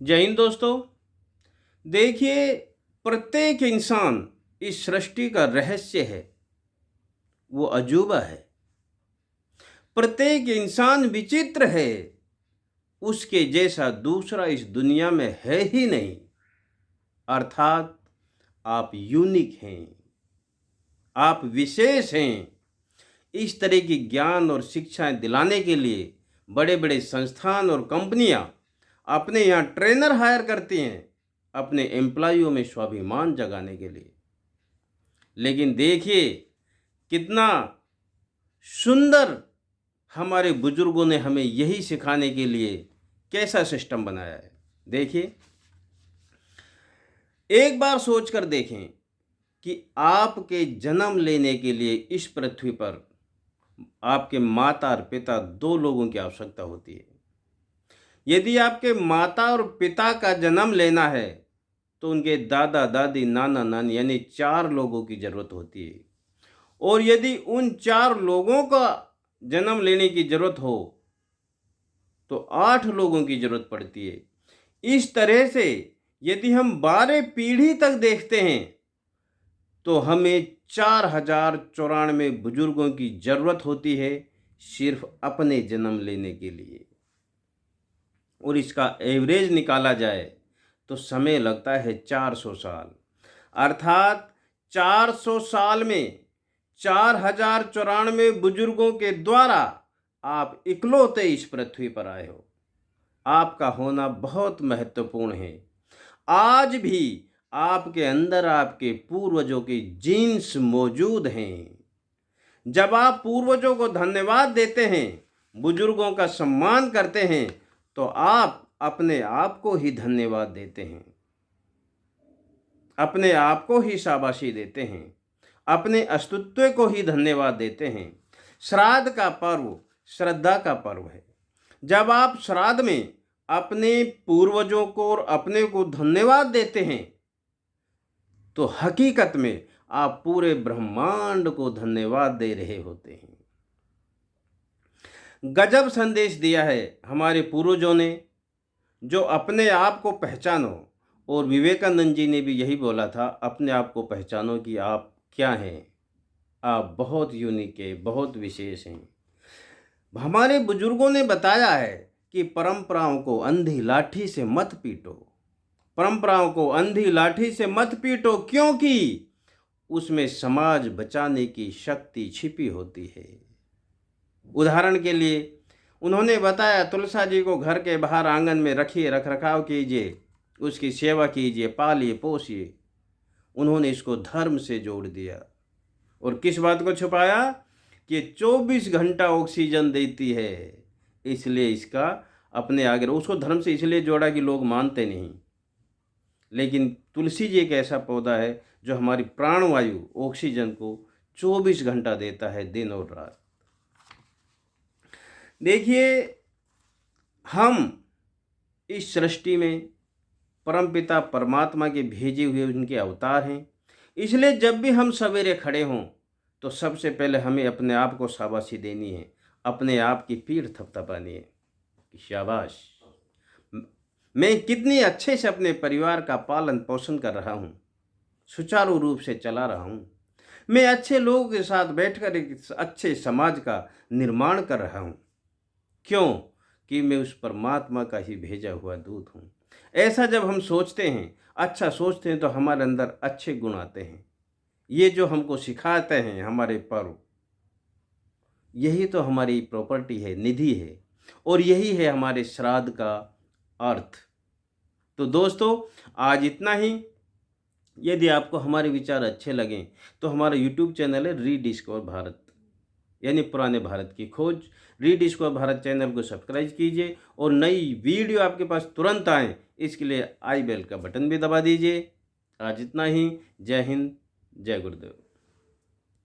जय हिंद दोस्तों। देखिए, प्रत्येक इंसान इस सृष्टि का रहस्य है, वो अजूबा है। प्रत्येक इंसान विचित्र है, उसके जैसा दूसरा इस दुनिया में है ही नहीं। अर्थात आप यूनिक हैं, आप विशेष हैं। इस तरह की ज्ञान और शिक्षाएं दिलाने के लिए बड़े बड़े संस्थान और कंपनियां अपने यहाँ ट्रेनर हायर करती हैं, अपने एम्प्लॉइयों में स्वाभिमान जगाने के लिए। लेकिन देखिए, कितना सुंदर हमारे बुजुर्गों ने हमें यही सिखाने के लिए कैसा सिस्टम बनाया है। देखिए, एक बार सोचकर देखें कि आपके जन्म लेने के लिए इस पृथ्वी पर आपके माता और पिता दो लोगों की आवश्यकता होती है। यदि आपके माता और पिता का जन्म लेना है तो उनके दादा दादी नाना नानी यानी 4 लोगों की ज़रूरत होती है। और यदि उन 4 लोगों का जन्म लेने की ज़रूरत हो तो 8 लोगों की ज़रूरत पड़ती है। इस तरह से यदि हम 12 पीढ़ी तक देखते हैं तो हमें 4094 बुजुर्गों की ज़रूरत होती है, सिर्फ अपने जन्म लेने के लिए। और इसका एवरेज निकाला जाए तो समय लगता है 400 साल। अर्थात 400 साल में 4094 बुजुर्गों के द्वारा आप इकलौते इस पृथ्वी पर आए हो। आपका होना बहुत महत्वपूर्ण है। आज भी आपके अंदर आपके पूर्वजों के जीन्स मौजूद हैं। जब आप पूर्वजों को धन्यवाद देते हैं, बुजुर्गों का सम्मान करते हैं, तो आप अपने आप को ही धन्यवाद देते हैं, अपने आप को ही शाबाशी देते हैं, अपने अस्तित्व को ही धन्यवाद देते हैं। श्राद्ध का पर्व श्रद्धा का पर्व है। जब आप श्राद्ध में अपने पूर्वजों को और अपने को धन्यवाद देते हैं तो हकीकत में आप पूरे ब्रह्मांड को धन्यवाद दे रहे होते हैं। गजब संदेश दिया है हमारे पूर्वजों ने, जो अपने आप को पहचानो। और विवेकानंद जी ने भी यही बोला था, अपने आप को पहचानो कि आप क्या हैं। आप बहुत यूनिक है, बहुत विशेष हैं। हमारे बुजुर्गों ने बताया है कि परंपराओं को अंधी लाठी से मत पीटो। परंपराओं को अंधी लाठी से मत पीटो, क्योंकि उसमें समाज बचाने की शक्ति छिपी होती है। उदाहरण के लिए उन्होंने बताया, तुलसा जी को घर के बाहर आंगन में रखिए, रख रखाव कीजिए, उसकी सेवा कीजिए, पालिए पोसिए। उन्होंने इसको धर्म से जोड़ दिया। और किस बात को छुपाया कि 24 घंटा ऑक्सीजन देती है, इसलिए इसका अपने आगे उसको धर्म से इसलिए जोड़ा कि लोग मानते नहीं। लेकिन तुलसी जी एक ऐसा पौधा है जो हमारी प्राणवायु ऑक्सीजन को 24 घंटा देता है, दिन और रात। देखिए, हम इस सृष्टि में परमपिता परमात्मा के भेजे हुए उनके अवतार हैं। इसलिए जब भी हम सवेरे खड़े हों तो सबसे पहले हमें अपने आप को शाबाशी देनी है, अपने आप की पीठ थपथपानी है कि शाबाश, मैं कितनी अच्छे से अपने परिवार का पालन पोषण कर रहा हूँ, सुचारू रूप से चला रहा हूँ। मैं अच्छे लोगों के साथ बैठकर एक अच्छे समाज का निर्माण कर रहा हूँ। क्यों? कि मैं उस परमात्मा का ही भेजा हुआ दूत हूँ। ऐसा जब हम सोचते हैं, अच्छा सोचते हैं, तो हमारे अंदर अच्छे गुण आते हैं। ये जो हमको सिखाते हैं हमारे पर्व, यही तो हमारी प्रॉपर्टी है, निधि है। और यही है हमारे श्राद्ध का अर्थ। तो दोस्तों, आज इतना ही। यदि आपको हमारे विचार अच्छे लगें तो हमारा यूट्यूब चैनल है रीडिस्कवर भारत, यानी पुराने भारत की खोज। रीडिस्कवर भारत चैनल को सब्सक्राइब कीजिए और नई वीडियो आपके पास तुरंत आए, इसके लिए आई बेल का बटन भी दबा दीजिए। आज इतना ही। जय हिंद, जय गुरुदेव।